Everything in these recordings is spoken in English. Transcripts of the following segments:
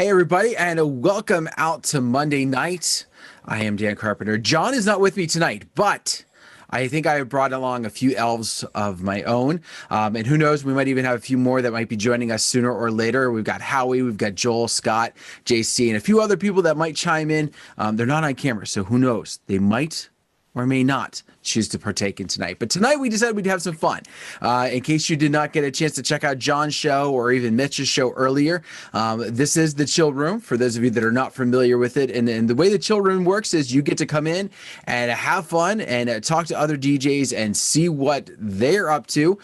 Hey, everybody, and welcome out to Monday night. I am Dan Carpenter. John is not with me tonight, but I think I have brought along a few elves of my own. And who knows, we might even have a few more that might be joining us sooner or later. We've got Howie, we've got Joel, Scott, JC, and a few other people that might chime in. They're not on camera, so who knows? They might or may not choose to partake in tonight. But tonight we decided we'd have some fun. In case you did not get a chance to check out John's show or even Mitch's show earlier, this is the Chill Room, for those of you that are not familiar with it. And the way the Chill Room works is you get to come in and have fun and talk to other DJs and see what they're up to.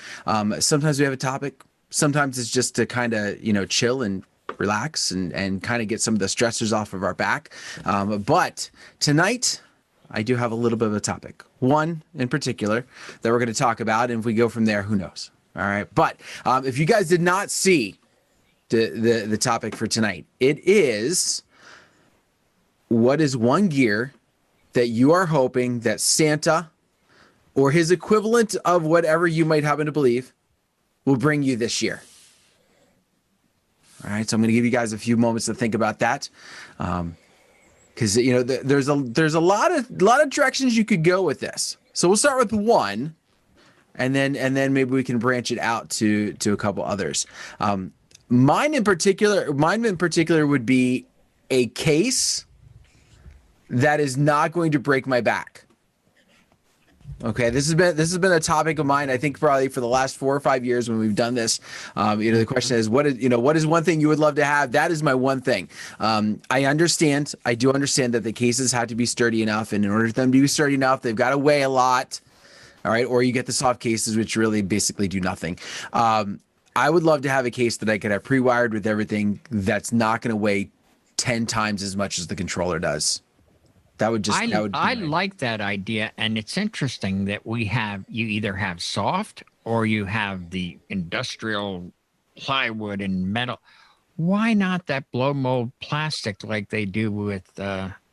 Sometimes we have a topic. Sometimes it's just to kind of, chill and relax and kind of get some of the stressors off of our back. But tonight, I do have a little bit of a topic, one in particular that we're going to talk about. And if we go from there, who knows? All right. But if you guys did not see the topic for tonight, it is, what is one gear that you are hoping that Santa or his equivalent of whatever you might happen to believe will bring you this year? All right. So I'm going to give you guys a few moments to think about that. Because there's a lot of directions you could go with this. So we'll start with one, and then maybe we can branch it out to a couple others. Mine in particular would be a case that is not going to break my back. Okay, this has been a topic of mine, I think, probably for the last 4 or 5 years when we've done this. The question is, what is one thing you would love to have? That is my one thing. I do understand that the cases have to be sturdy enough, and in order for them to be sturdy enough, they've got to weigh a lot. All right, or you get the soft cases, which really basically do nothing. I would love to have a case that I could have pre-wired with everything that's not going to weigh 10 times as much as the controller does. I like that idea, and it's interesting that you either have soft or you have the industrial plywood and metal. Why not that blow mold plastic like they do with let's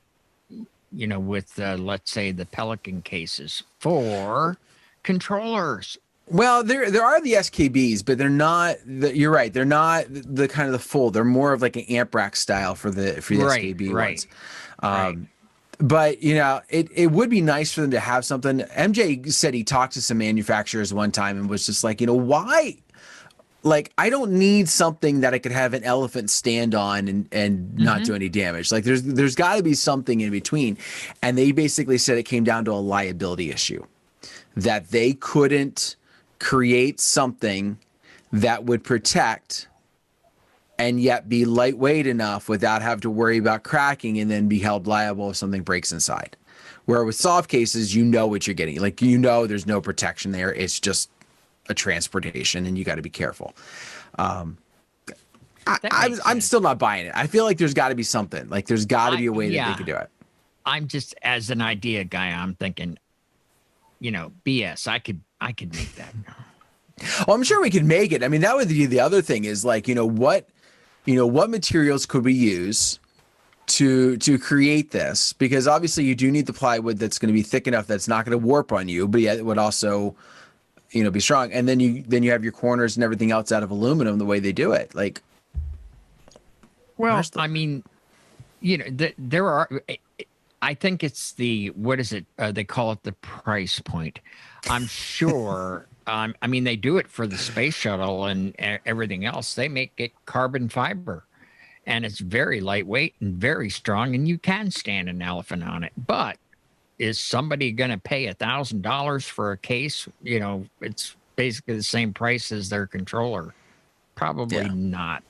say the Pelican cases for controllers? Well, there are the SKBs, but they're not. You're right. They're not the kind of the full. They're more of like an amp rack style for the SKB ones. Right. But, it would be nice for them to have something. MJ said he talked to some manufacturers one time and was just like, why? Like, I don't need something that I could have an elephant stand on and not do any damage. Like, there's got to be something in between. And they basically said it came down to a liability issue, that they couldn't create something that would protect and yet be lightweight enough without having to worry about cracking and then be held liable if something breaks inside. Where with soft cases, what you're getting. Like, there's no protection there. It's just a transportation, and you got to be careful. I'm still not buying it. I feel like there's got to be something. Like, there's got to be a way that they could do it. I'm just, as an idea guy, I'm thinking, BS. I could make that. Well, I'm sure we could make it. I mean, that would be the other thing is like, what materials could we use to create this? Because obviously you do need the plywood that's going to be thick enough that's not going to warp on you, but yet it would also, be strong. And then you have your corners and everything else out of aluminum the way they do it. Like, well, I mean, there are. I think it's what is it? They call it the price point. I'm sure. They do it for the space shuttle and everything else. They make it carbon fiber, and it's very lightweight and very strong, and you can stand an elephant on it. But is somebody going to pay $1,000 for a case? It's basically the same price as their controller. Probably not.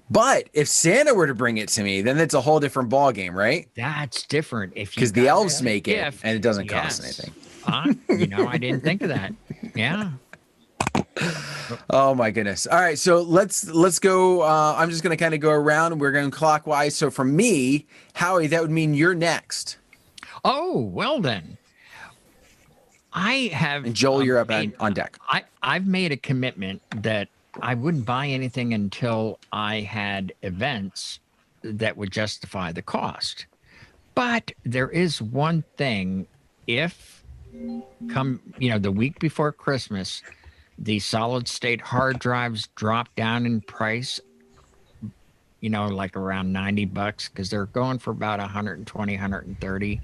But if Santa were to bring it to me, then it's a whole different ball game, right? That's different. Because the elves make it, and it doesn't cost anything. I didn't think of that. Yeah. Oh my goodness. All right. So let's go. I'm just going to kind of go around. We're going clockwise. So for me, Howie, that would mean you're next. Oh, well then. I have. And Joel, you're up on deck. I've made a commitment that I wouldn't buy anything until I had events that would justify the cost. But there is one thing. If the week before Christmas, the solid state hard drives drop down in price, like around $90, because they're going for about 120, 130,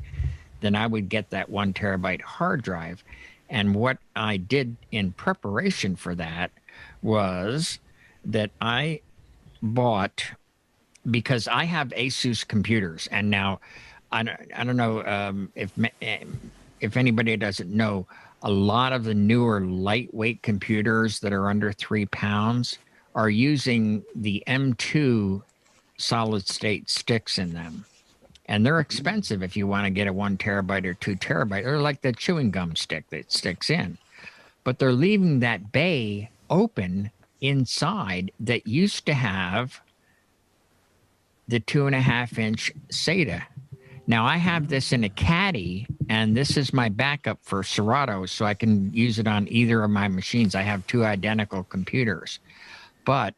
then I would get that 1 terabyte hard drive. And what I did in preparation for that was that I bought, because I have Asus computers, and now I don't know if anybody doesn't know, a lot of the newer lightweight computers that are under 3 pounds are using the M2 solid state sticks in them. And they're expensive if you want to get a 1 terabyte or 2 terabyte. They're like the chewing gum stick that sticks in. But they're leaving that bay open inside that used to have the 2.5-inch SATA. Now I have this in a caddy, and this is my backup for Serato, so I can use it on either of my machines. I have 2 identical computers, but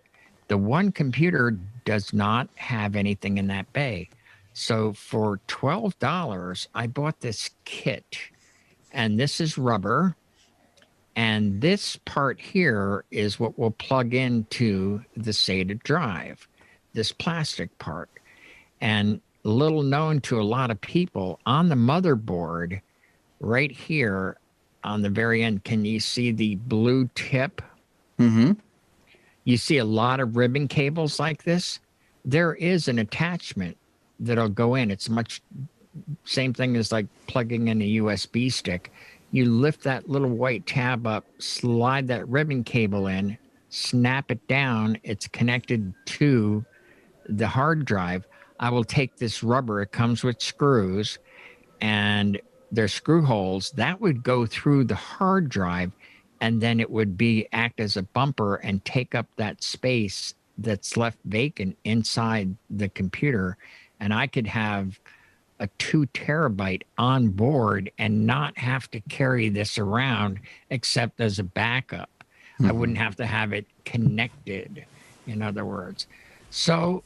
the one computer does not have anything in that bay. So for $12, I bought this kit, and this is rubber, and this part here is what will plug into the SATA drive, this plastic part. And little known to a lot of people, on the motherboard right here on the very end, can you see the blue tip? Mm-hmm. You see a lot of ribbon cables like this. There is an attachment that'll go in. It's much same thing as like plugging in a USB stick. You lift that little white tab up, slide that ribbon cable in, snap it down. It's connected to the hard drive. I will take this rubber, it comes with screws, and there's screw holes that would go through the hard drive, and then it would act as a bumper and take up that space that's left vacant inside the computer. And I could have a 2 terabyte on board and not have to carry this around except as a backup. I wouldn't have to have it connected, in other words. So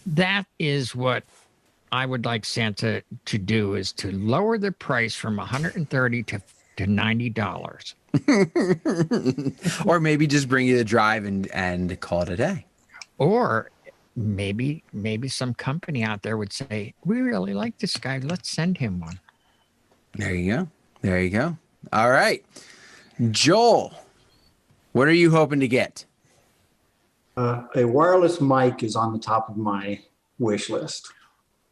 that is what I would like Santa to do, is to lower the price from $130 to $90. Or maybe just bring you the drive and call it a day. Or maybe some company out there would say, we really like this guy, let's send him one. There you go. There you go. All right. Joel, what are you hoping to get? A wireless mic is on the top of my wish list.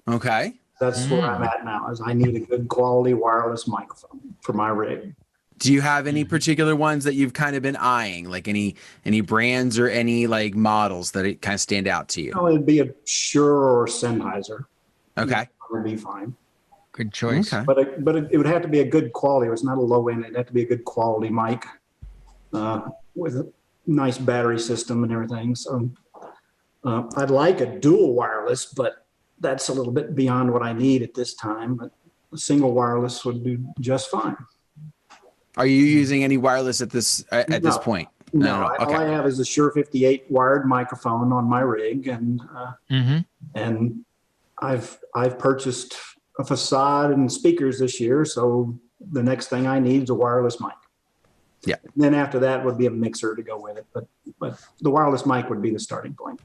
Okay. That's where I'm at now, is I need a good quality wireless microphone for my rig. Do you have any particular ones that you've kind of been eyeing, like any brands or any like models that it kind of stand out to you? Oh, it'd be a Shure or Sennheiser. Okay. That would be fine. Good choice. Okay. But it would have to be a good quality. It's not a low end. It'd have to be a good quality mic with a nice battery system and everything. So I'd like a dual wireless, but that's a little bit beyond what I need at this time. But a single wireless would do just fine. Are you using any wireless at this point? No. Okay. All I have is a Shure 58 wired microphone on my rig, and I've purchased a facade and speakers this year. So the next thing I need is a wireless mic. Yeah. And then after that would be a mixer to go with it, but the wireless mic would be the starting point.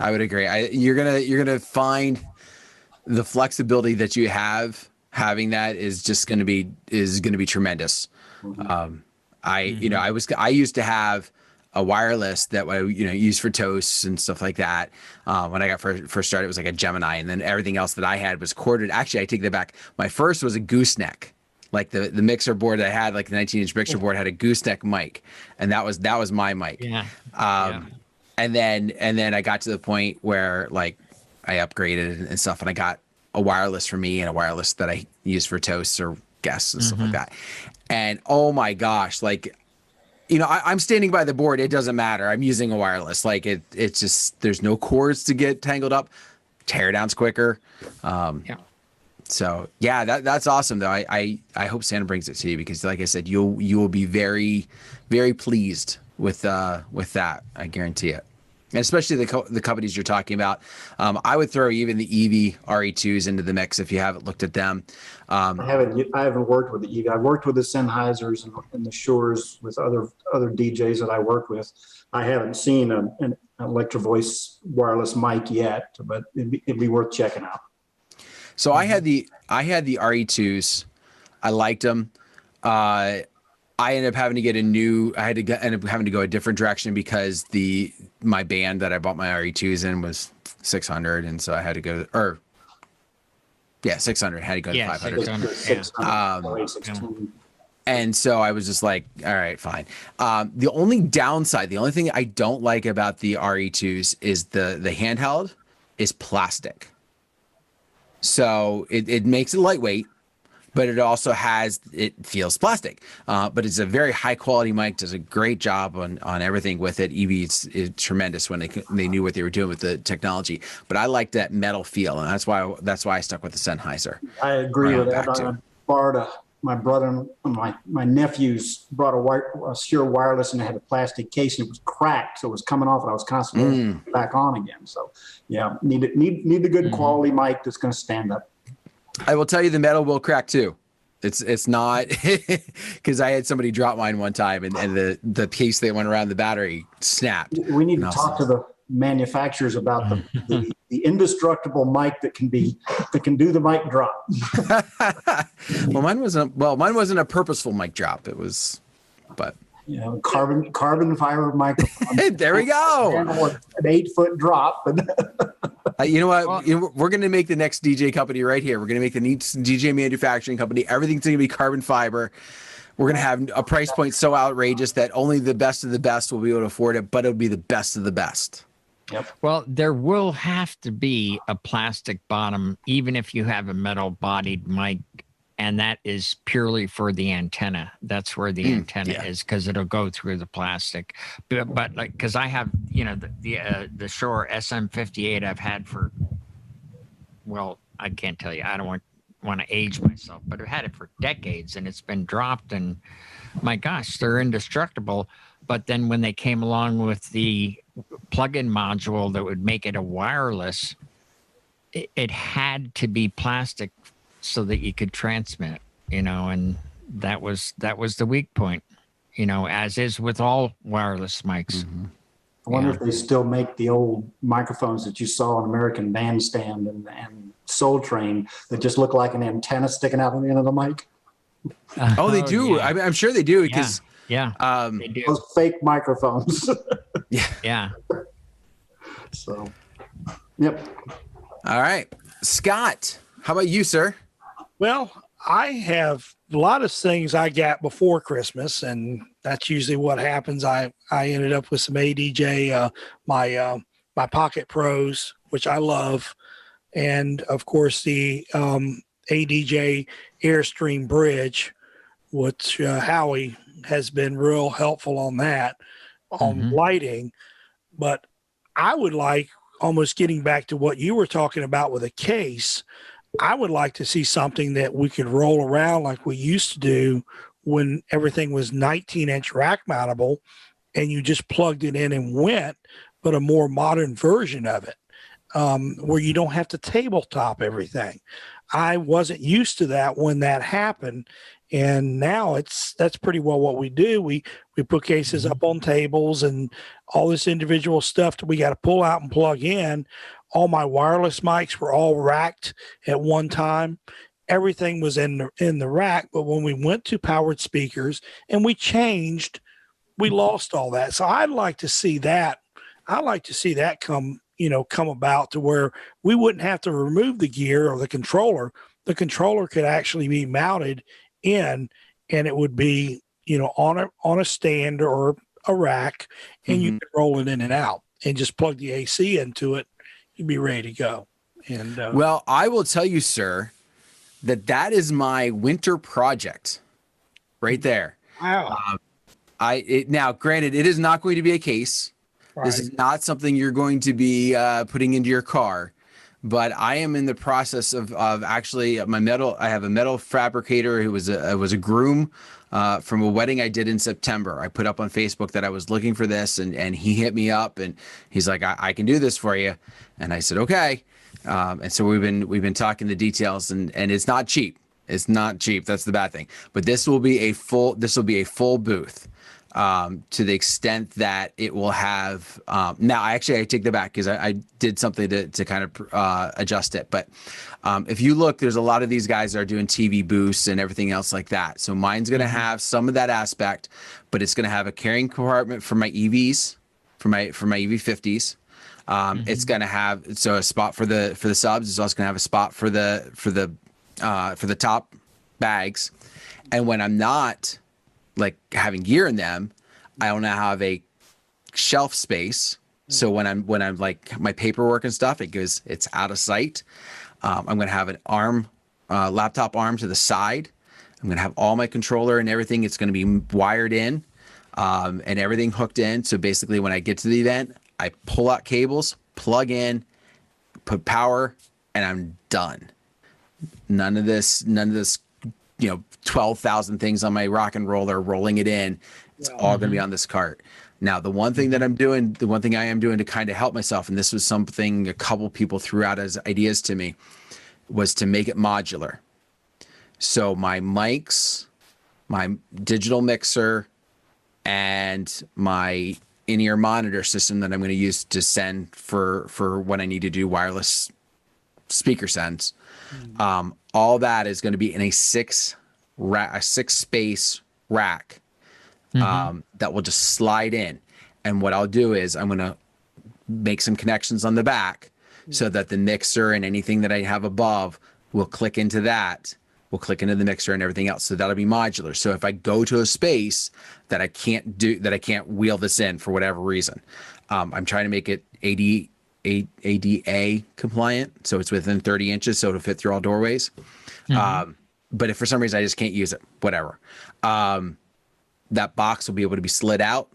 I would agree. You're gonna find the flexibility that you have. Having that is just going to be tremendous. I used to have a wireless that I used for toasts and stuff like that. When I got first started, it was like a Gemini, and then everything else that I had was corded. Actually, I take that back. My first was a gooseneck. Like the mixer board that I had, like the 19-inch mixer board, had a gooseneck mic, and that was my mic. Yeah. And then I got to the point where like I upgraded and stuff, and I got a wireless for me and a wireless that I use for toasts or guests and stuff like that. And oh my gosh, like, I'm standing by the board. It doesn't matter. I'm using a wireless. Like it's just, there's no cords to get tangled up. Teardown's quicker. So yeah, that's awesome though. I hope Santa brings it to you, because like I said, you will be very, very pleased with that. I guarantee it. And especially the companies you're talking about. I would throw even the EV RE2s into the mix if you haven't looked at them. I haven't worked with the EV. I've worked with the Sennheisers and the Shures with other DJs that I work with. I haven't seen an Electro Voice wireless mic yet, but it'd be worth checking out. So I had the RE2s. I liked them. I ended up having to get end up having to go a different direction because my band that I bought my RE2s in was 600, and so I had to go 600. Had to go to 500. 600. And so I was just like, all right, fine. The only downside, the only thing I don't like about the RE2s is the handheld is plastic. So it makes it lightweight, but it feels plastic. But it's a very high quality mic, does a great job on everything with it. Evie is tremendous when they knew what they were doing with the technology. But I like that metal feel, and that's why I stuck with the Sennheiser. I agree with that. I borrowed my brother and my nephews brought a Shure wireless, and it had a plastic case, and it was cracked, so it was coming off, and I was constantly back on again. So yeah, need the good quality mic that's going to stand up. I will tell you, the metal will crack too. It's not because I had somebody drop mine one time, and the case that went around the battery snapped. We need to talk to the manufacturers about the indestructible mic that can do the mic drop. Well, mine wasn't a purposeful mic drop. It was, but carbon fiber microphone. There we go. An 8-foot drop. You know what? We're going to make the next DJ company right here. We're going to make the next DJ manufacturing company. Everything's going to be carbon fiber. We're going to have a price point so outrageous that only the best of the best will be able to afford it, but it'll be the best of the best. Yep. Well, there will have to be a plastic bottom, even if you have a metal-bodied mic, and that is purely for the antenna. That's where the antenna is, because it'll go through the plastic. But like, because I have, the Shure SM58 I've had for, well, I can't tell you. I don't want to age myself, but I've had it for decades, and it's been dropped, and my gosh, they're indestructible. But then when they came along with the plug-in module that would make it a wireless, it had to be plastic so that you could transmit, and that was the weak point, as is with all wireless mics. Mm-hmm. I wonder if they still make the old microphones that you saw on American Bandstand and Soul Train that just look like an antenna sticking out on the end of the mic. Oh, they do. Yeah. I'm sure they do because they do. Those fake microphones. Yeah. So, yep. All right, Scott, how about you, sir? Well, I have a lot of things I got before Christmas, and that's usually what happens. I ended up with some ADJ, my Pocket Pros, which I love, and of course the ADJ Airstream Bridge, which Howie has been real helpful on that, on lighting. But I would like, almost getting back to what you were talking about with a case, I would like to see something that we could roll around like we used to do when everything was 19-inch rack mountable and you just plugged it in and went, but a more modern version of it, where you don't have to tabletop everything. I wasn't used to that when that happened. And now that's pretty well what we do. We put cases up on tables and all this individual stuff that we got to pull out and plug in. All my wireless mics were all racked at one time. Everything was in the rack. But when we went to powered speakers and we changed, we lost all that. So I'd like to see that. I'd like to see that come about to where we wouldn't have to remove the gear or the controller. The controller could actually be mounted in, and it would be, on a stand or a rack, and you could roll it in and out and just plug the AC into it. You'd be ready to go. And well, I will tell you, sir, that is my winter project right there. Wow. Now, granted, it is not going to be a case. Right. This is not something you're going to be putting into your car. But I am in the process of actually I have a metal fabricator who was a groom from a wedding I did in September. I put up on Facebook that I was looking for this, and he hit me up and he's like, I can do this for you. And I said, okay. And so we've been talking the details, and it's not cheap. It's not cheap. That's the bad thing. But this will be a full booth. to the extent that it will have. Now, I take that back because I did something to kind of adjust it. But if you look, there's a lot of these guys that are doing TV boosts and everything else like that. So mine's going to have some of that aspect, but it's going to have a carrying compartment for my EVs, for my EV50s. It's going to have a spot for the subs. It's also going to have a spot for the top bags. And when I'm not like having gear in them, I want to have a shelf space. So when I'm like my paperwork and stuff, it's out of sight. I'm going to have an arm, laptop arm to the side. I'm going to have all my controller and everything. It's going to be wired in, and everything hooked in. So basically when I get to the event, I pull out cables, plug in, put power, and I'm done. None of this, 12,000 things on my rock and roller, rolling it in. It's all going to be on this cart. Now, the one thing I am doing to kind of help myself, and this was something a couple people threw out as ideas to me, was to make it modular. So my mics, my digital mixer, and my in-ear monitor system that I'm going to use to send for when I need to do wireless speaker sends. All that is going to be in a six space rack that will just slide in. And what I'll do is I'm going to make some connections on the back so that the mixer and anything that I have above will click into that. Will click into the mixer and everything else. So that'll be modular. So if I go to a space that I can't wheel this in for whatever reason, I'm trying to make it ADA compliant. So it's within 30 inches. So it'll fit through all doorways. But if for some reason I just can't use it, whatever, that box will be able to be slid out,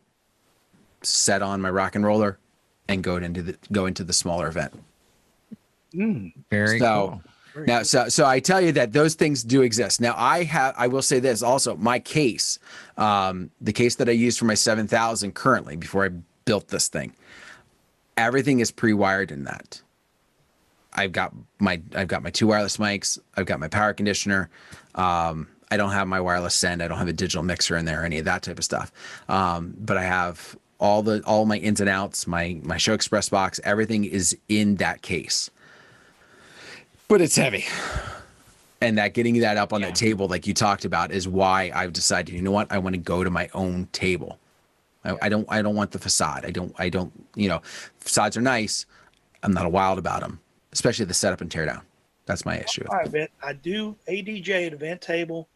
set on my rock and roller, and go into the smaller event. Very cool. Now, so I tell you that those things do exist. Now, I will say this also, my case, the case that I use for my 7000 currently before I built this thing, everything is pre-wired in that. I've got my 2 wireless mics. I've got my power conditioner. I don't have my wireless send. I don't have a digital mixer in there, any of that type of stuff. But I have all my ins and outs, my Show Express box, everything is in that case. But it's heavy. And getting that up on that table, like you talked about, is why I've decided, you know what, I want to go to my own table. I don't want the facade. I don't, facades are nice. I'm not wild about them, especially the setup and teardown. That's my issue. I do ADJ at event table.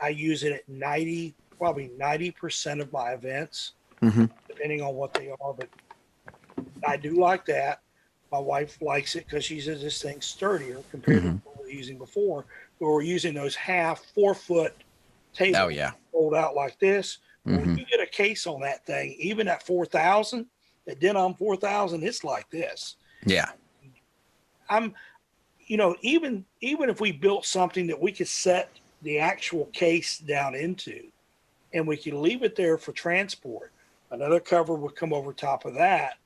I use it at probably 90% of my events, depending on what they are. But I do like that. My wife likes it because she says this thing's sturdier compared to what we were using before. We were using those 4-foot tables. Oh, yeah. Rolled out like this. When you get a case on that thing, even at 4,000, at Denon 4,000, it's like this. Yeah. Even if we built something that we could set the actual case down into and we could leave it there for transport, another cover would come over top of that.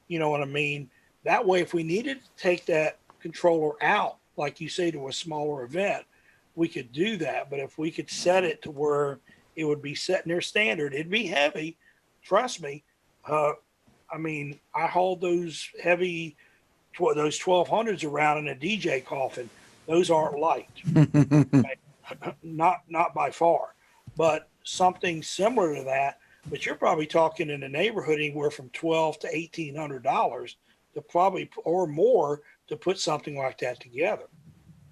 You know what I mean? That way, if we needed to take that controller out, like you say, to a smaller event, we could do that. But if we could set it to where it would be set near standard, it'd be heavy. Trust me. I hauled those heavy, those 1200s around in a DJ coffin. Those aren't light. Not by far, but something similar to that. But you're probably talking in the neighborhood anywhere from $1,200 to $1,800 to probably or more to put something like that together.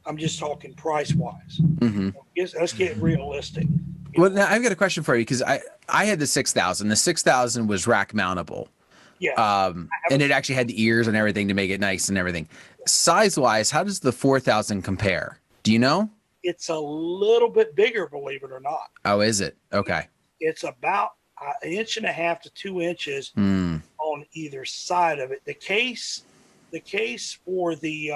I'm just talking price wise. Let's get realistic. Well, now I've got a question for you because I had the 6000. The 6000 was rack mountable. Yeah. And it actually had the ears and everything to make it nice and everything. Size wise, how does the 4000 compare? Do you know? It's a little bit bigger, believe it or not. Oh, is it? Okay. It's about 1.5 to 2 inches on either side of it. The case for the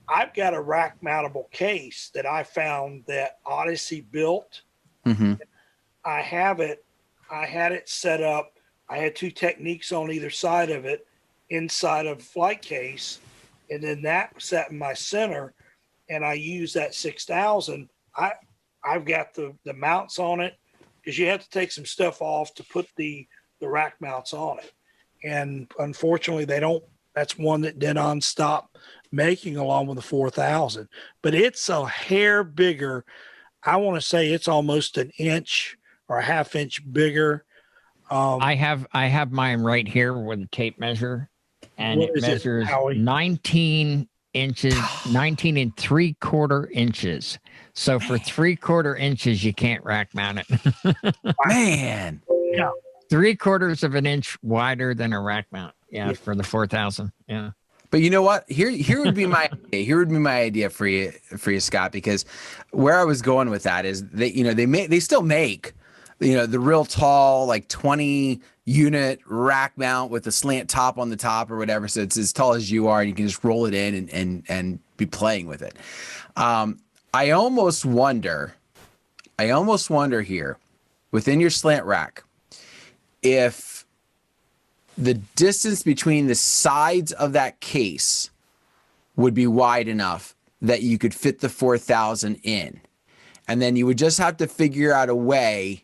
I've got a rack mountable case that I found that Odyssey built. I had it set up. I had 2 techniques on either side of it inside of flight case, and then that sat in my center, and I used that 6000. I've got the mounts on it. because you have to take some stuff off to put the rack mounts on it. And unfortunately, that's one that Denon stopped making along with the 4000. But it's a hair bigger. I want to say it's almost an inch or a half inch bigger. I have mine right here with a tape measure, and it measures 19 inches, 19 and 3/4 inches. So for 3/4 inches, you can't rack mount it. Man. Yeah. 3/4 of an inch wider than a rack mount. Yeah, for the 4000. Yeah. But you know what? Here would be my idea. Here would be my idea for you, Scott, because where I was going with that is they still make the real tall, like 20 unit rack mount with a slant top on the top or whatever. So it's as tall as you are, and you can just roll it in and be playing with it. I almost wonder here within your slant rack if the distance between the sides of that case would be wide enough that you could fit the 4000 in. And then you would just have to figure out a way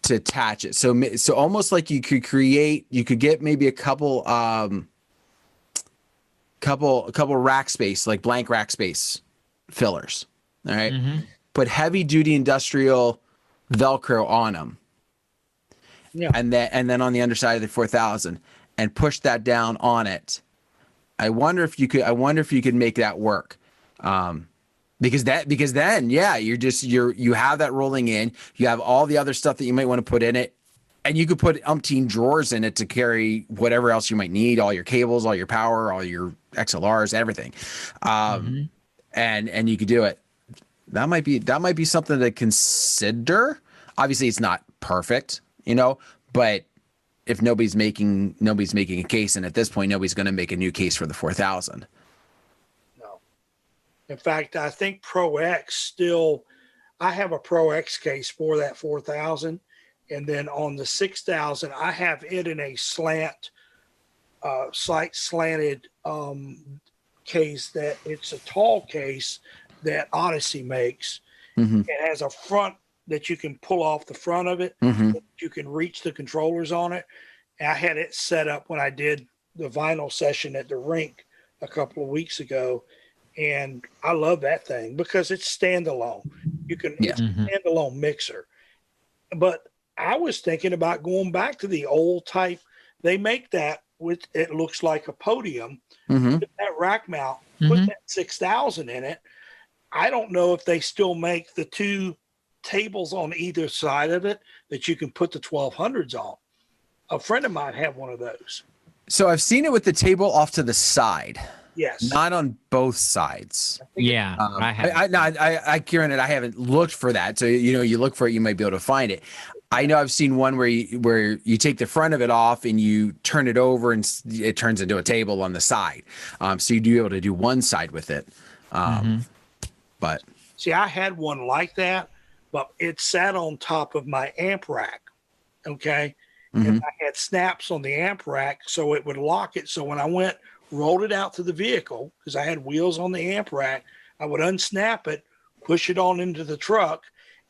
to attach it. So almost like you could get maybe a couple rack space, like blank rack space fillers. All right. Mm-hmm. Put heavy duty industrial Velcro on them. Yeah. And then on the underside of the 4000 and push that down on it. I wonder if you could make that work. Because then, yeah, you have that rolling in, you have all the other stuff that you might want to put in it, and you could put umpteen drawers in it to carry whatever else you might need, all your cables, all your power, all your XLRs, everything. And you could do it. That might be something to consider. Obviously it's not perfect, but if nobody's making a case, and at this point nobody's going to make a new case for the 4000. In fact, I think Pro X I have a Pro X case for that 4000. And then on the 6000, I have it in a slanted case that it's a tall case that Odyssey makes. Mm-hmm. It has a front that you can pull off the front of it. Mm-hmm. You can reach the controllers on it. And I had it set up when I did the vinyl session at the rink a couple of weeks ago. And I love that thing because it's standalone. It's a standalone mixer. But I was thinking about going back to the old type. They make that with, it looks like a podium. Mm-hmm. Put that rack mount, put that 6000 in it. I don't know if they still make the two tables on either side of it that you can put the 1200s on. A friend of mine had one of those. So I've seen it with the table off to the side. Yes. Not on both sides. Yeah. I Kieran, I haven't looked for that. So, you look for it, you might be able to find it. I know I've seen one where you take the front of it off and you turn it over and it turns into a table on the side. So you'd be able to do one side with it. But see, I had one like that, but it sat on top of my amp rack. Okay. Mm-hmm. And I had snaps on the amp rack so it would lock it. So when I rolled it out to the vehicle, because I had wheels on the amp rack, I would unsnap it, push it on into the truck,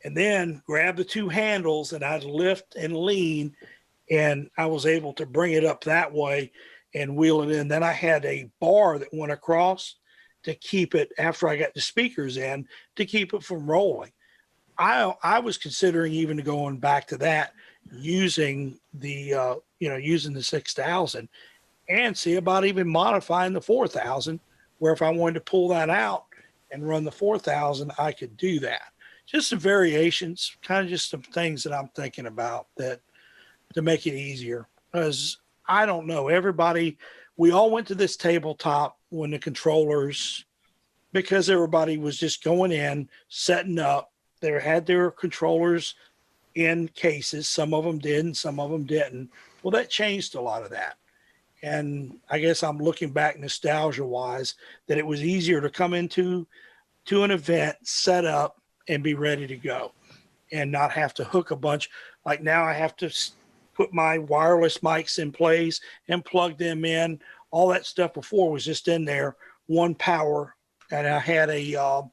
and then grab the two handles and I'd lift and lean, and I was able to bring it up that way and wheel it in. Then I had a bar that went across to keep it, after I got the speakers in, to keep it from rolling. I was considering even going back to that, using the 6000, and see about even modifying the 4000, where if I wanted to pull that out and run the 4000, I could do that. Just some variations, kind of just some things that I'm thinking about that to make it easier. Because I don't know, we all went to this tabletop when the controllers, because everybody was just going in, setting up. They had their controllers in cases. Some of them did and some of them didn't. Well, that changed a lot of that. And I guess I'm looking back nostalgia-wise that it was easier to come into an event, set up, and be ready to go, and not have to hook a bunch. Like now I have to put my wireless mics in place and plug them in. All that stuff before was just in there, one power, and I had a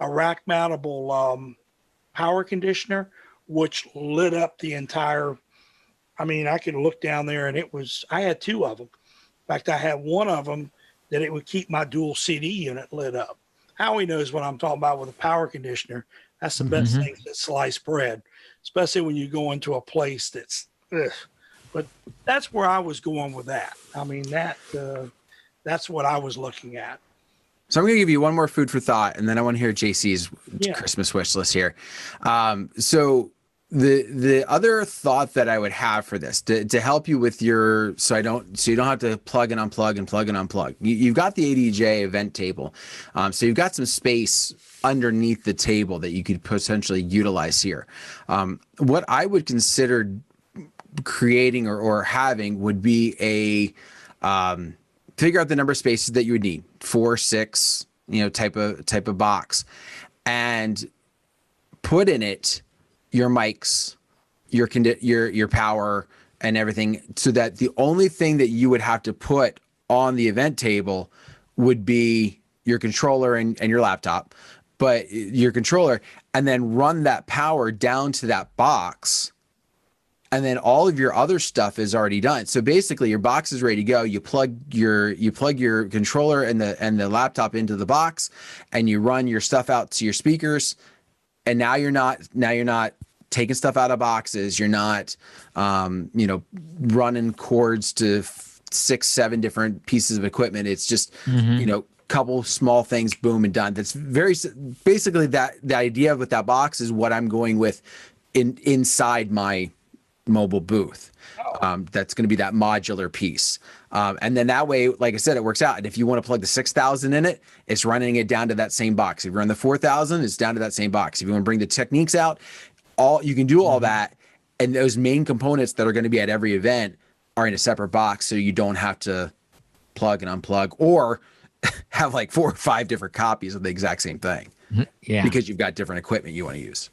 rack mountable power conditioner which lit up the entire. I mean, I could look down there, and I had two of them. In fact, I had one of them that it would keep my dual CD unit lit up. Howie knows what I'm talking about with a power conditioner. That's the best thing to slice bread, especially when you go into a place that's, ugh. But that's where I was going with that. I mean, that's what I was looking at. So I'm going to give you one more food for thought, and then I want to hear JC's Christmas wish list here. So the other thought that I would have for this to help you with your, so you don't have to plug and unplug and plug and unplug. You've got the ADJ event table. So you've got some space underneath the table that you could potentially utilize here. What I would consider creating or having would be a, figure out the number of spaces that you would need, 4, 6, type of box, and put in it your mics, your power and everything, so that the only thing that you would have to put on the event table would be your controller and your laptop, but your controller, and then run that power down to that box. And then all of your other stuff is already done. So basically your box is ready to go. You plug your controller and the laptop into the box, and you run your stuff out to your speakers. And now you're not taking stuff out of boxes. You're not, running cords to 6, 7 different pieces of equipment. It's just, couple small things, boom, and done. That's basically the idea with that box is what I'm going with inside my mobile booth. That's going to be that modular piece. And then that way, like I said, it works out. And if you want to plug the 6,000 in it, it's running it down to that same box. If you run the 4,000, it's down to that same box. If you want to bring the techniques out, you can do all that. And those main components that are going to be at every event are in a separate box. So you don't have to plug and unplug or have like 4 or 5 different copies of the exact same thing. Yeah. Because you've got different equipment you want to use.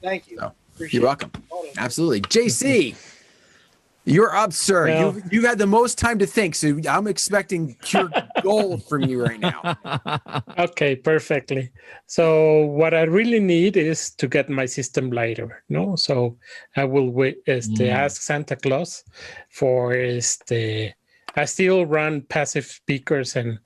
Thank you. So, you're welcome. Absolutely. JC, you're up, sir. Well, You've had the most time to think, so I'm expecting pure gold from you right now. okay, perfectly. So what I really need is to get my system lighter, no? So I will ask Santa Claus for I still run passive speakers and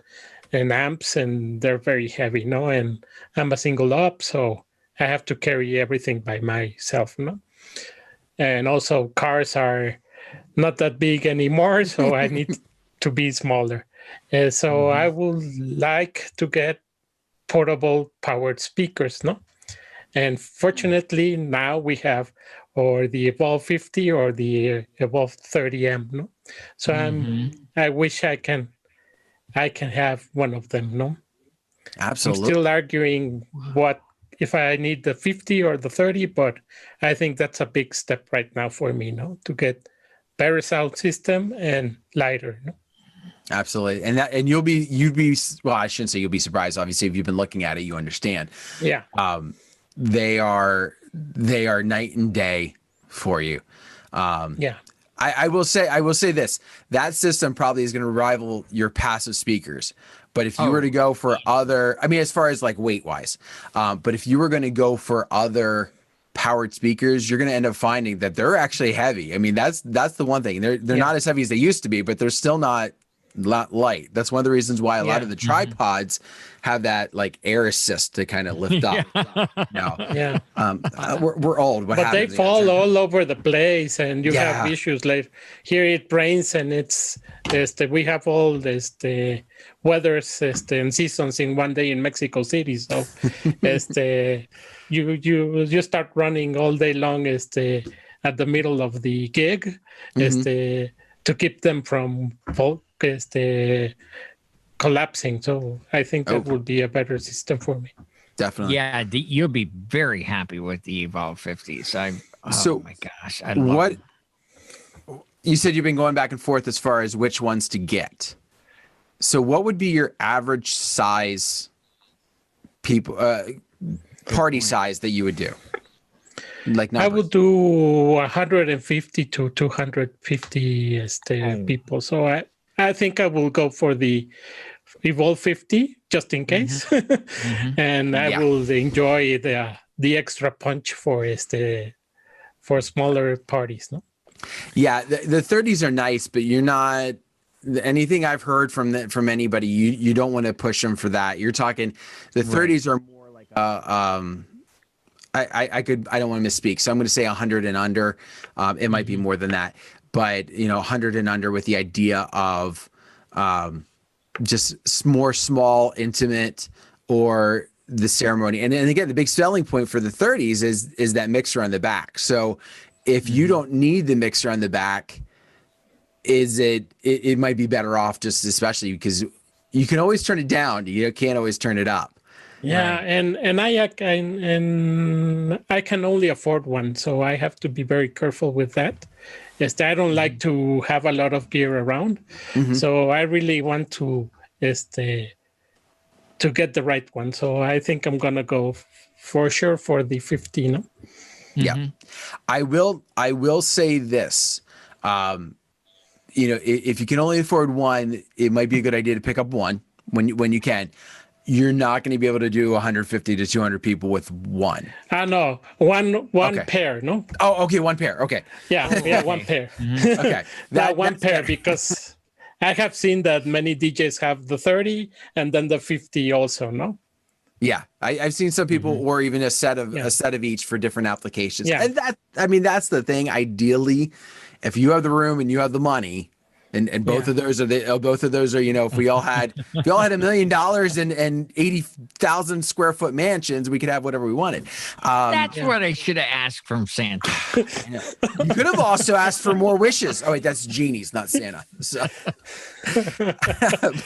amps, and they're very heavy, no? And I'm a single up, so I have to carry everything by myself, no? And also cars are not that big anymore, so I need to be smaller. So I would like to get portable powered speakers, no? And fortunately now we have the Evolve 50 or the Evolve 30M, no? So I wish I can have one of them, no? Absolutely. I'm still arguing if I need the 50 or the 30, but I think that's a big step right now for me, no? To get better sound system and lighter, no? Absolutely. And you'd be, well, I shouldn't say you'll be surprised. Obviously, if you've been looking at it, you understand. Yeah. They are night and day for you. Yeah. I will say this, that system probably is going to rival your passive speakers. But if you were to go for as far as like weight wise, but if you were going to go for other powered speakers, you're going to end up finding that they're actually heavy. I mean, that's the one thing. They're not as heavy as they used to be, but they're still not light. That's one of the reasons why a lot of the tripods have that like air assist to kind of lift up. Yeah. We're old. But they fall all over the place, and you have issues like here it rains, and it's we have all the weathers and seasons in one day in Mexico City. So you start running all day long at the middle of the gig to keep them from collapsing. So I think that would be a better system for me. Definitely. Yeah, you'll be very happy with the Evolve 50s. Oh my gosh, I love what them. You said you've been going back and forth as far as which ones to get. So what would be your average size party size that you would do? Like numbers? I would do 150 to 250 people. So I think I will go for the Evolve 50 just in case, and I will enjoy the extra punch for for smaller parties, no? Yeah, the 30s are nice, but you're not anything I've heard from anybody. You don't want to push them for that. You're talking the 30s are more like I don't want to misspeak, so I'm going to say 100 and under. It might be more than that, but 100 and under with the idea of just more small, intimate, or the ceremony. And again, the big selling point for the 30s is that mixer on the back. So if you don't need the mixer on the back, it might be better off, just especially because you can always turn it down. You can't always turn it up. Yeah, right. and I can only afford one, so I have to be very careful with that. Yes, I don't like to have a lot of gear around, so I really want to get the right one. So I think I'm gonna go for sure for the 15. Yeah, I will say this. If you can only afford one, it might be a good idea to pick up one when you can. You're not going to be able to do 150 to 200 people with one. No, one pair, no? Oh, okay, one pair. Okay. Yeah, one pair. Okay. One pair, because I have seen that many DJs have the 30 and then the 50 also, no? Yeah, I've seen some people, or even a set of each for different applications. Yeah. And that's the thing. Ideally, if you have the room and you have the money, and both of those are if we all had $1 million and 80,000 square foot mansions, we could have whatever we wanted. That's what I should have asked from Santa. You could have also asked for more wishes. Oh wait, that's genies, not Santa. So,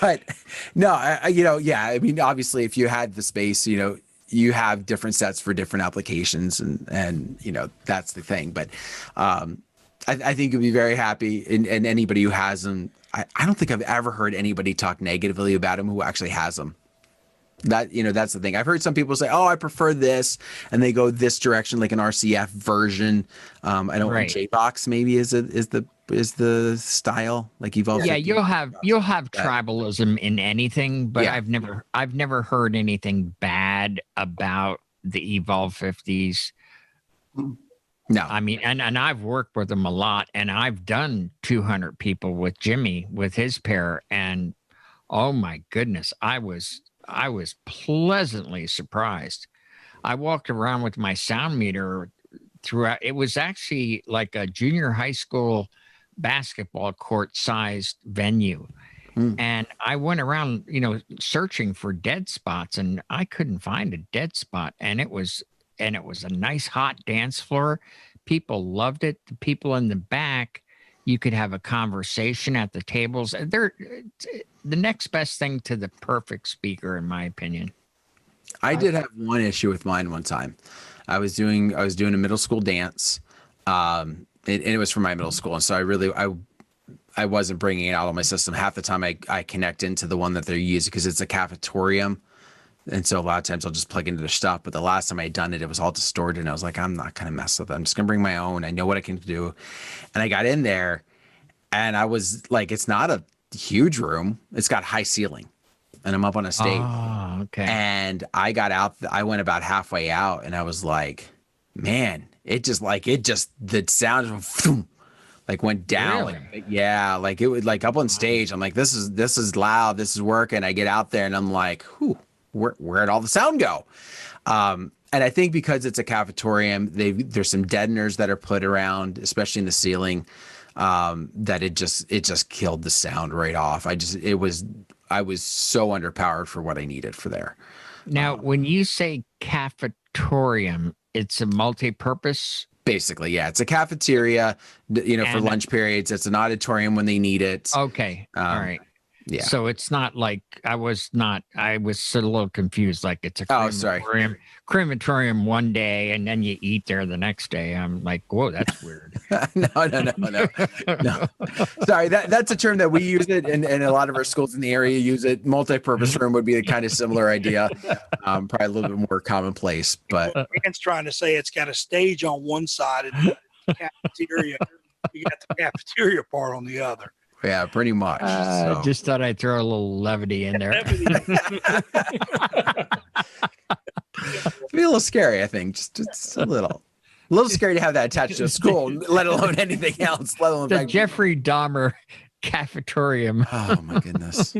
but no, I mean, obviously, if you had the space, you have different sets for different applications, and that's the thing. But I think you'll be very happy, and anybody who has them. I don't think I've ever heard anybody talk negatively about them who actually has them. That's the thing. I've heard some people say, "Oh, I prefer this," and they go this direction, like an RCF version. I don't know, J-Box maybe is the style, like Evolve. Yeah, you'll have tribalism in anything, but I've never heard anything bad about the Evolve 50s. No, I mean, and I've worked with them a lot, and I've done 200 people with Jimmy with his pair, and oh my goodness, I was pleasantly surprised. I walked around with my sound meter throughout. It was actually like a junior high school basketball court sized venue. And I went around, searching for dead spots, and I couldn't find a dead spot. And it was a nice hot dance floor. People loved it. The people in the back, you could have a conversation at the tables. They're the next best thing to the perfect speaker, in my opinion. I did have one issue with mine one time. I was doing a middle school dance, and it was for my middle school, and so I wasn't bringing it out on my system. Half the time I connect into the one that they're using because it's a cafetorium. And so a lot of times I'll just plug into their stuff. But the last time I had done it, it was all distorted. And I was like, I'm not going to mess with it. I'm just going to bring my own. I know what I can do. And I got in there and I was like, it's not a huge room. It's got high ceiling. And I'm up on a stage. Oh, okay. And I got out. I went about halfway out and I was like, man, the sound like went down. Really? Like it would, like up on stage. I'm like, this is loud. This is working. I get out there and I'm like, whew. Where'd all the sound go? And I think because it's a cafetorium, there's some deadeners that are put around, especially in the ceiling, that it just killed the sound right off. I was so underpowered for what I needed for there. Now, when you say cafetorium, it's a multi-purpose. Basically, yeah, it's a cafeteria, for lunch periods. It's an auditorium when they need it. Okay, all right. Yeah. So it's not like I was a little confused. Like it's a crematorium one day and then you eat there the next day. I'm like, whoa, that's weird. No. Sorry, that's a term that we use it, and a lot of our schools in the area use it. Multi-purpose room would be a kind of similar idea, probably a little bit more commonplace. But Dan's trying to say it's got a stage on one side and the cafeteria. You got the cafeteria part on the other. Yeah, pretty much. So. Just thought I'd throw a little levity in there. It'd be a little scary, I think. Just a little. little scary to have that attached to a school, let alone anything else. Let alone The Jeffrey Dahmer cafetorium. Oh my goodness.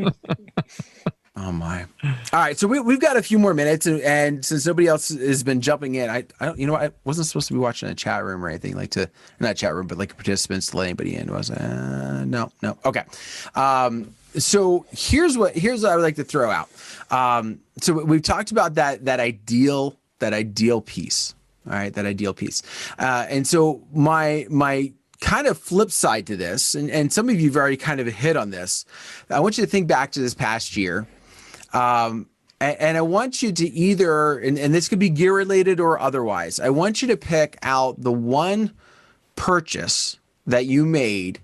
Oh my. All right, so we've got a few more minutes, and since nobody else has been jumping in, I don't, you know, I wasn't supposed to be watching a chat room or anything, like to, not chat room, but like participants to let anybody in. Was no. Okay. So here's what I would like to throw out. So we've talked about that ideal piece. All right, that ideal piece. And so my kind of flip side to this, and some of you have already kind of hit on this. I want you to think back to this past year. And I want you to either, and this could be gear related or otherwise, I want you to pick out the one purchase that you made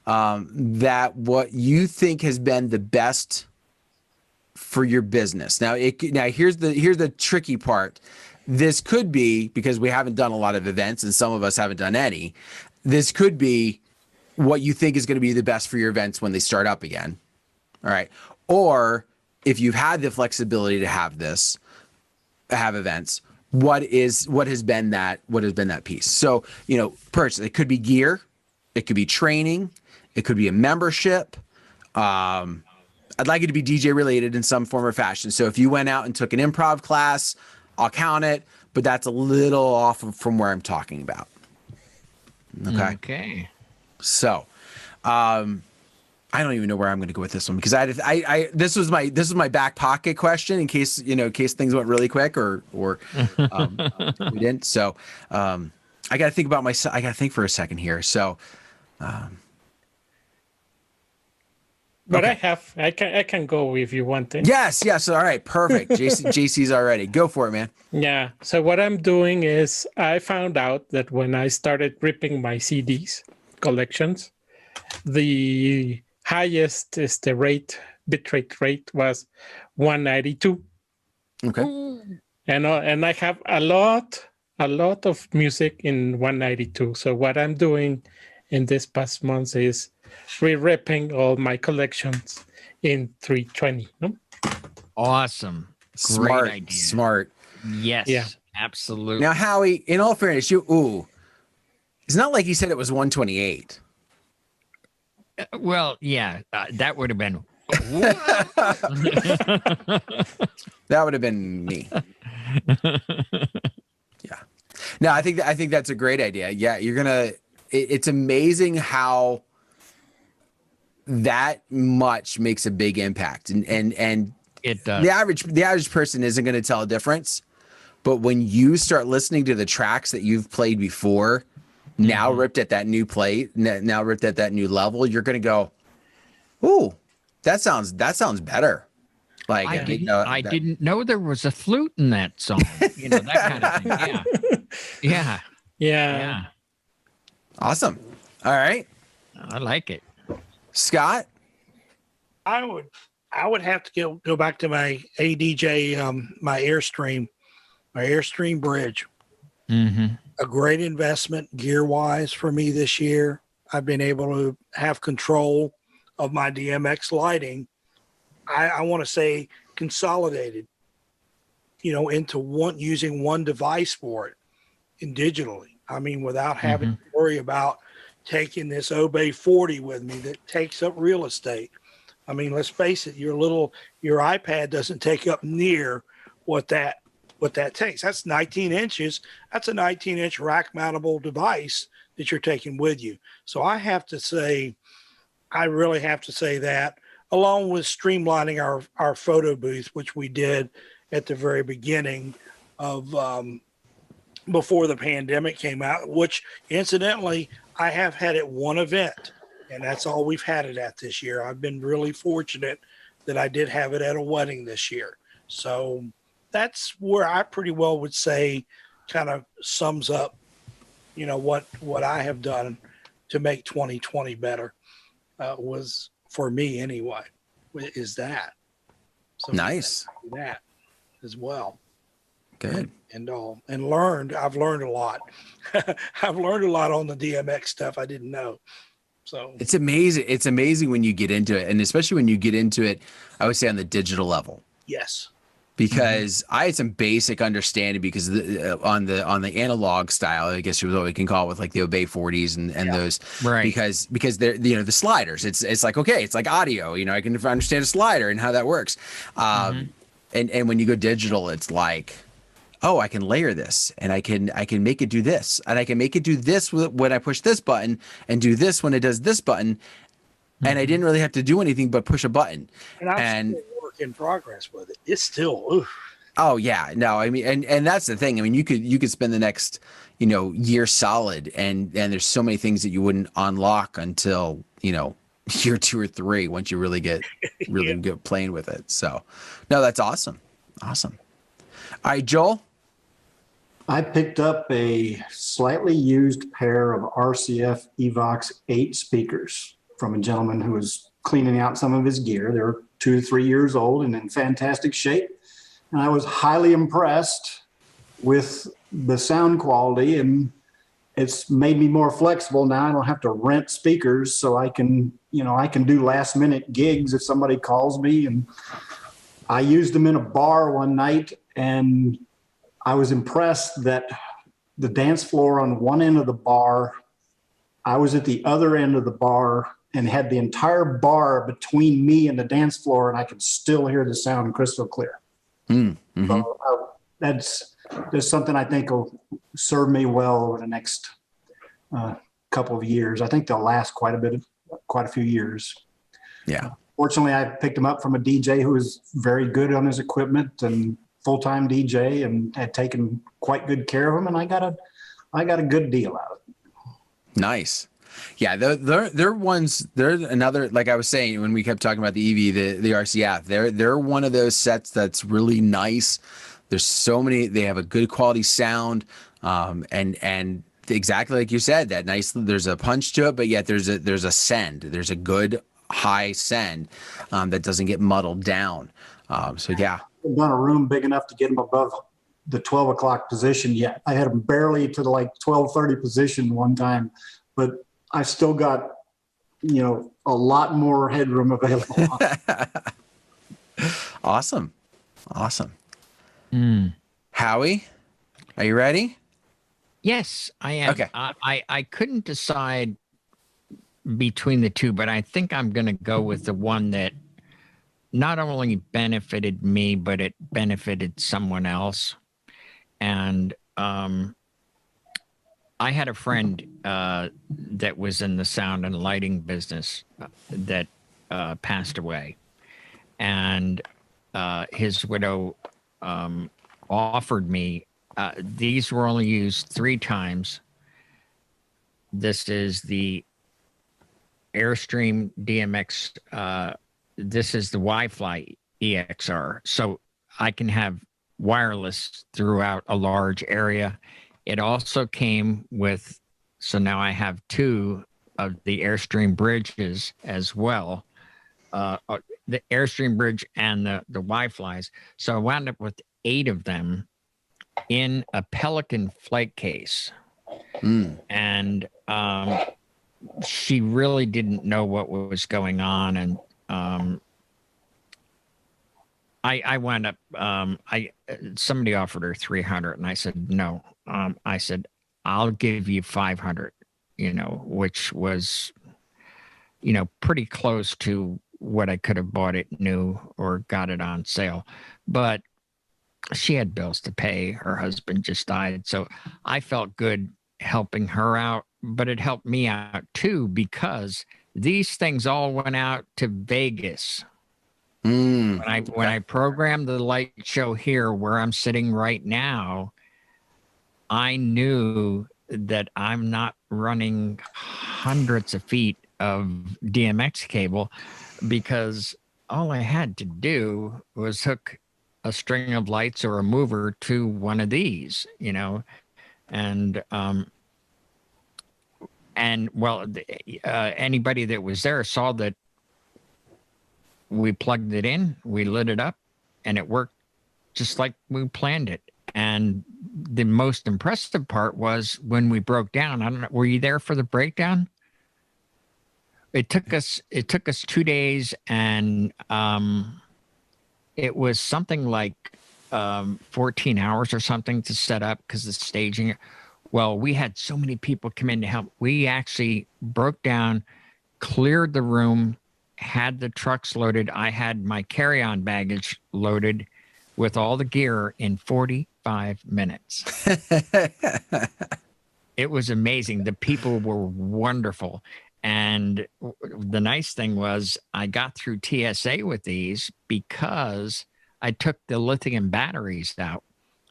that what you think has been the best for your business. Now, here's the tricky part. This could be, because we haven't done a lot of events and some of us haven't done any, this could be what you think is going to be the best for your events when they start up again. All right. Or if you've had the flexibility to have events, what has been that piece? So, purchase, it could be gear, it could be training, it could be a membership. I'd like it to be DJ related in some form or fashion. So if you went out and took an improv class, I'll count it, but that's a little off from where I'm talking about. Okay. So, I don't even know where I'm going to go with this one, because this was my back pocket question in case things went really quick or we didn't. So, I got to think about I got to think for a second here. So, but okay. I can go if you want it. Yes. All right. Perfect. JC's already. Go for it, man. Yeah. So what I'm doing is I found out that when I started ripping my CDs collections, the highest is the bitrate rate was 192. Okay. And I have a lot of music in 192. So what I'm doing in this past month is re-ripping all my collections in 320. No? Awesome. Smart. Great idea. Smart. Yes. Yeah. Absolutely. Now, Howie, in all fairness, it's not like you said it was 128. Well, yeah, that would have been. That would have been me. Yeah. No, I think that's a great idea. Yeah, it's amazing how that much makes a big impact, and it does. The average person isn't going to tell a difference, but when you start listening to the tracks that you've played before, now ripped at that new now ripped at that new level, you're going to go, ooh, that sounds better. Like I didn't know there was a flute in that song. That kind of thing. Yeah. Yeah. Awesome. All right. I like it. Scott? I would have to go back to my ADJ, my Airstream bridge. Mm-hmm. A great investment gear-wise for me this year. I've been able to have control of my DMX lighting. I want to say consolidated, into using one device for it and digitally. I mean, without having to worry about taking this Obey 40 with me that takes up real estate. I mean, let's face it, your iPad doesn't take up near what that takes. That's 19 inches. That's a 19-inch rack mountable device that you're taking with you. So I really have to say that, along with streamlining our photo booth, which we did at the very beginning of before the pandemic came out, which incidentally, I have had at one event, and that's all we've had it at this year. I've been really fortunate that I did have it at a wedding this year. So that's where I pretty well would say kind of sums up, what I have done to make 2020 better was, for me anyway, is that. So nice. That as well. Good. And I've learned a lot. I've learned a lot on the DMX stuff I didn't know. So it's amazing. It's amazing when you get into it, and especially when you get into it, I would say on the digital level. Yes. because I had some basic understanding because on the analog style, I guess is what we can call it, with like the Obey 40s and those, Right. because they're, the sliders. It's like, okay, it's like audio. I can understand a slider and how that works. And when you go digital, it's like, oh, I can layer this, and I can make it do this, and I can make it do this when I push this button, and do this when it does this button, and I didn't really have to do anything but push a button. And I'm still work in progress with it. It's still, oof. Oh yeah, no, I mean, and that's the thing. I mean, you could spend the next, year solid, and there's so many things that you wouldn't unlock until, year 2 or 3, once you really get good playing with it. So, no, that's awesome. Awesome. All right, Joel. I picked up a slightly used pair of RCF Evox 8 speakers from a gentleman who was cleaning out some of his gear. They were 2 to 3 years old and in fantastic shape. And I was highly impressed with the sound quality, and it's made me more flexible now. I don't have to rent speakers, so I can do last minute gigs if somebody calls me. And I used them in a bar one night, and I was impressed that the dance floor on one end of the bar, I was at the other end of the bar and had the entire bar between me and the dance floor, and I could still hear the sound crystal clear. Mm-hmm. So that's something I think will serve me well over the next couple of years. I think they'll last quite a few years. Yeah. Fortunately, I picked them up from a DJ who was very good on his equipment and full-time DJ, and had taken quite good care of them, and I got a good deal out of it. Nice. Yeah, they're ones. They're another, like I was saying when we kept talking about the EV, the RCF. They're one of those sets that's really nice. There's so many. They have a good quality sound, and exactly like you said, that nice. There's a punch to it, but yet there's a send. There's a good high send that doesn't get muddled down. So yeah. I've done a room big enough to get them above the 12 o'clock position yet. I had them barely to the 12:30 position one time, but I still got, a lot more headroom available. Awesome. Howie, are you ready? Yes, I am. Okay. I couldn't decide between the two, but I think I'm going to go with the one that not only benefited me, but it benefited someone else. And I had a friend that was in the sound and lighting business that passed away. And his widow offered me, these were only used 3 times. This is the Airstream DMX. This is the Wi-Fi EXR. So I can have wireless throughout a large area. It also came with, so now I have 2 of the Airstream bridges as well. The Airstream bridge and the Wi-Fi's. So I wound up with 8 of them in a Pelican flight case. And she really didn't know what was going on. And I wound up, somebody offered her 300, and I said, no. I said, I'll give you 500, which was, pretty close to what I could have bought it new or got it on sale. But she had bills to pay. Her husband just died. So I felt good helping her out, but it helped me out too, because these things all went out to Vegas. When I programmed the light show here where I'm sitting right now, I knew that I'm not running hundreds of feet of DMX cable, because all I had to do was hook a string of lights or a mover to one of these, and well, anybody that was there saw that we plugged it in, we lit it up, and it worked just like we planned it. And the most impressive part was when we broke down. I don't know, were you there for the breakdown? It took us 2 days, and it was something like 14 hours or something to set up because the staging. Well, we had so many people come in to help. We actually broke down, cleared the room, had the trucks loaded. I had my carry-on baggage loaded with all the gear in 45 minutes. It was amazing. The people were wonderful. And the nice thing was I got through TSA with these because I took the lithium batteries out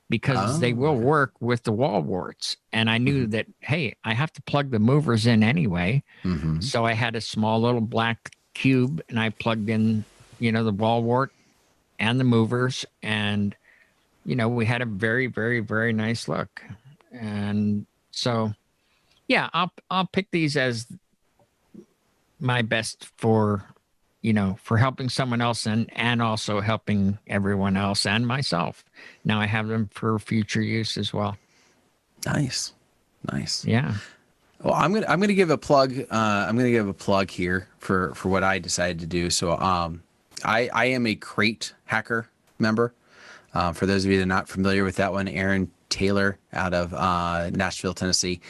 because they will work with the wall warts. And I knew that, hey, I have to plug the movers in anyway. So I had a small little black cube and I plugged in, the wall wart and the movers. And, we had a very, very, very nice look. And so, yeah, I'll pick these as my best for helping someone else and also helping everyone else and myself. Now I have them for future use as well. Nice. Yeah. Well, I'm gonna give a plug. I'm gonna give a plug here for what I decided to do. So, I am a Crate Hacker member. For those of you that are not familiar with that one, Aaron Taylor out of Nashville, Tennessee.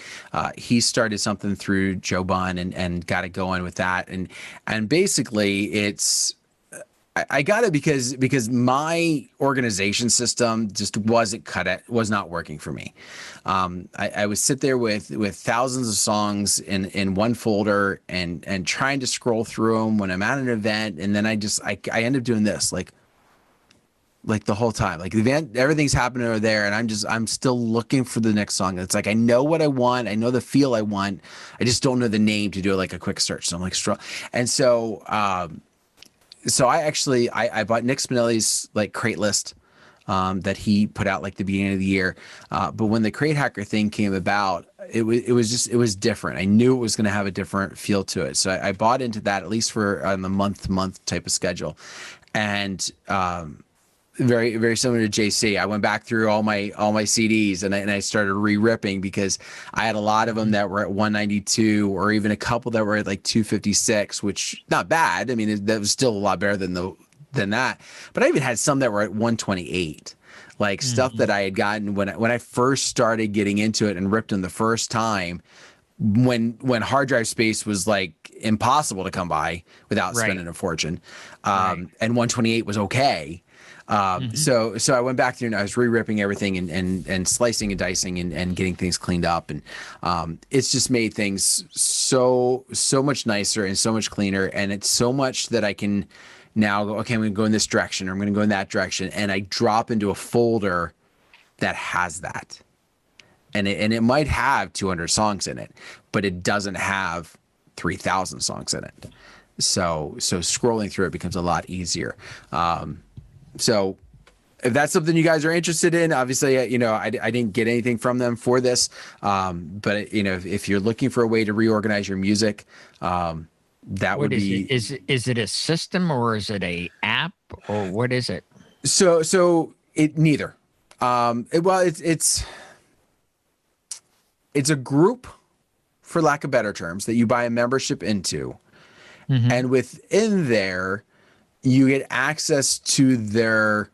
He started something through Joe Bunn and got it going with that. And basically it's, I got it because my organization system just was not working for me. I would sit there with thousands of songs in one folder and trying to scroll through them when I'm at an event. And then I end up doing this, like the whole time, like the event, everything's happening over there. And I'm still looking for the next song. It's like, I know what I want. I know the feel I want. I just don't know the name to do like a quick search. So I'm like, and so, so I bought Nick Spinelli's like crate list, that he put out like the beginning of the year. But when the Crate Hacker thing came about, it was different. I knew it was going to have a different feel to it. So I bought into that, at least for on the month type of schedule. And, very, very similar to JC. I went back through all my CDs and I started re-ripping because I had a lot of them that were at 192 or even a couple that were at like 256, which not bad. I mean, that was still a lot better than that. But I even had some that were at 128, like stuff that I had gotten when I first started getting into it and ripped them the first time. When hard drive space was like impossible to come by without spending a fortune, and 128 was okay. So I went back through and I was re-ripping everything and slicing and dicing and getting things cleaned up. And, it's just made things so much nicer and so much cleaner. And it's so much that I can now go, okay, I'm going to go in this direction, or I'm going to go in that direction. And I drop into a folder that has that. And it might have 200 songs in it, but it doesn't have 3,000 songs in it. So scrolling through it becomes a lot easier. So if that's something you guys are interested in, obviously, I didn't get anything from them for this. But if you're looking for a way to reorganize your music, that would be. Is it a system or is it a app or what is it? So it neither. It's a group, for lack of better terms, that you buy a membership into, and within there, you get access to their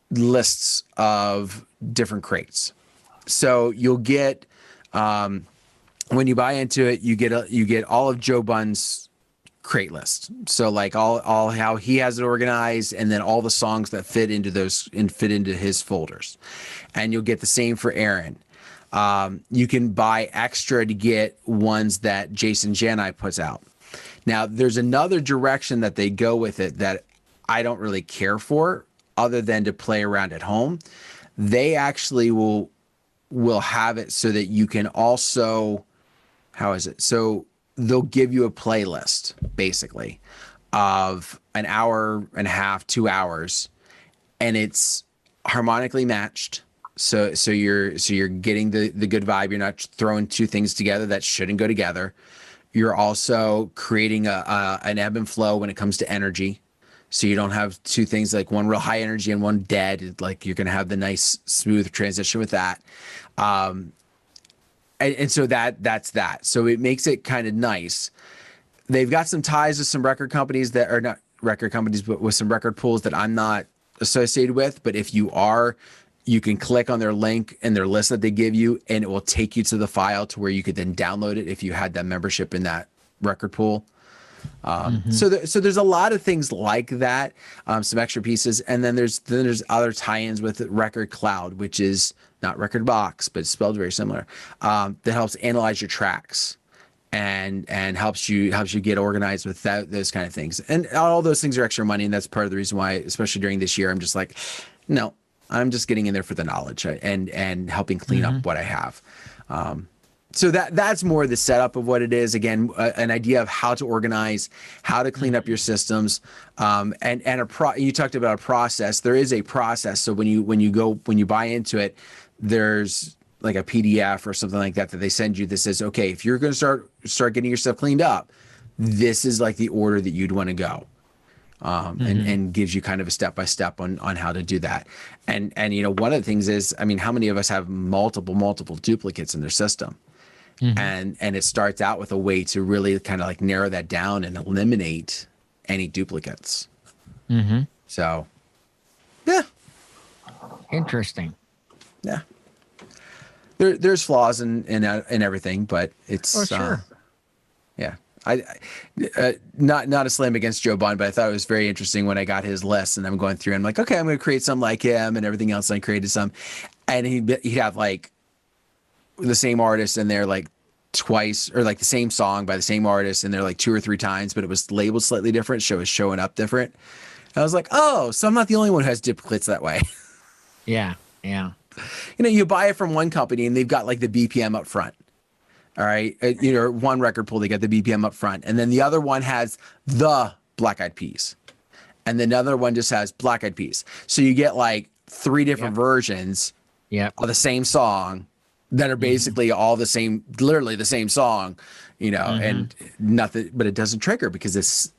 lists of different crates. So you'll get, when you buy into it, you get all of Joe Bunn's crate list. So like all how he has it organized, and then all the songs that fit into his folders. And you'll get the same for Aaron. You can buy extra to get ones that Jason Janai puts out. Now, there's another direction that they go with it that I don't really care for, other than to play around at home. They actually will have it so that you can also, how is it? So they'll give you a playlist basically of an hour and a half, 2 hours, and it's harmonically matched. So you're getting the good vibe. You're not throwing two things together that shouldn't go together. You're also creating an ebb and flow when it comes to energy. So you don't have two things, like one real high energy and one dead. Like you're going to have the nice smooth transition with that. And so that's that. So it makes it kind of nice. They've got some ties with some record companies that are not record companies, but with some record pools that I'm not associated with, but if you are, you can click on their link and their list that they give you, and it will take you to the file to where you could then download it if you had that membership in that record pool. So there's a lot of things like that, some extra pieces, and then there's other tie-ins with Record Cloud, which is not Record Box, but it's spelled very similar. That helps analyze your tracks and helps you get organized with those kind of things. And all those things are extra money, and that's part of the reason why, especially during this year, I'm just like, no, I'm just getting in there for the knowledge and helping clean up what I have. So that's more the setup of what it is. Again, an idea of how to organize, how to clean up your systems, and you talked about a process. There is a process. So when you buy into it, there's like a PDF or something like that they send you that says, okay, if you're going to start getting your stuff cleaned up, this is like the order that you'd want to go. And gives you kind of a step-by-step on how to do that. And one of the things is, I mean, how many of us have multiple duplicates in their system? And it starts out with a way to really kind of like narrow that down and eliminate any duplicates. So, yeah. Interesting. Yeah. There's flaws in everything, but it's sure. Yeah. I not a slam against Joe Bond, but I thought it was very interesting when I got his list and I'm going through and I'm like, okay, I'm going to create some like him and everything else. I created some, and he'd have like the same artist in there like twice, or like the same song by the same artist in there like 2 or 3 times, but it was labeled slightly different. Show was showing up different. And I was like, oh, so I'm not the only one who has duplicates that way. Yeah. You buy it from one company and they've got like the BPM up front. All right. One record pool, they got the BPM up front. And then the other one has the Black Eyed Peas. And then another one just has Black Eyed Peas. So you get like 3 different versions of the same song that are basically all the same, literally the same song, and nothing, but it doesn't trigger because it's,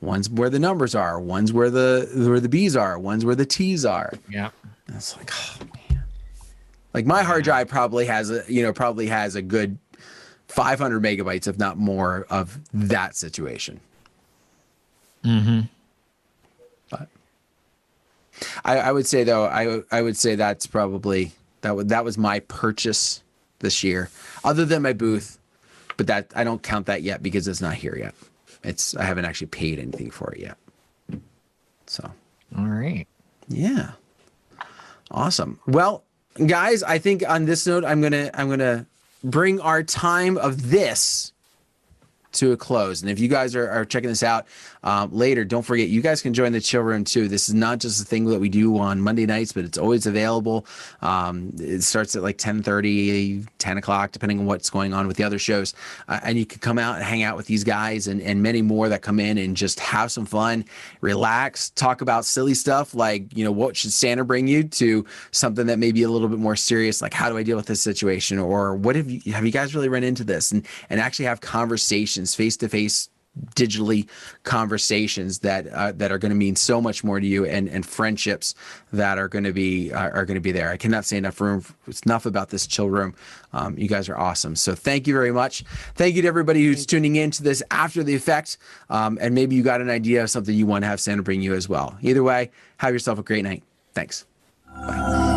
one's where the numbers are, one's where the B's are, one's where the T's are. Yeah. And it's like, oh man. Like my hard drive probably has a good 500 megabytes, if not more, of that situation. But I would say though, I would say that's probably that was my purchase this year, other than my booth, but that I don't count that yet because it's not here yet. I haven't actually paid anything for it yet. So, all right, yeah, awesome. Well, guys, I think on this note, I'm gonna bring our time of this to a close. And if you guys are checking this out later, don't forget, you guys can join the chill room too. This is not just a thing that we do on Monday nights, but it's always available. It starts at like 10:30, 10 o'clock, depending on what's going on with the other shows. And you can come out and hang out with these guys and many more that come in and just have some fun, relax, talk about silly stuff like, what should Santa bring you, to something that may be a little bit more serious, like how do I deal with this situation, or what have you guys really run into this, and actually have conversations, face-to-face, digitally conversations that are going to mean so much more to you, and friendships that are going to be there. I cannot say enough about this chill room. You guys are awesome. So thank you very much. Thank you to everybody who's tuning in to this after the effect. And maybe you got an idea of something you want to have Santa bring you as well. Either way, have yourself a great night. Thanks. Bye.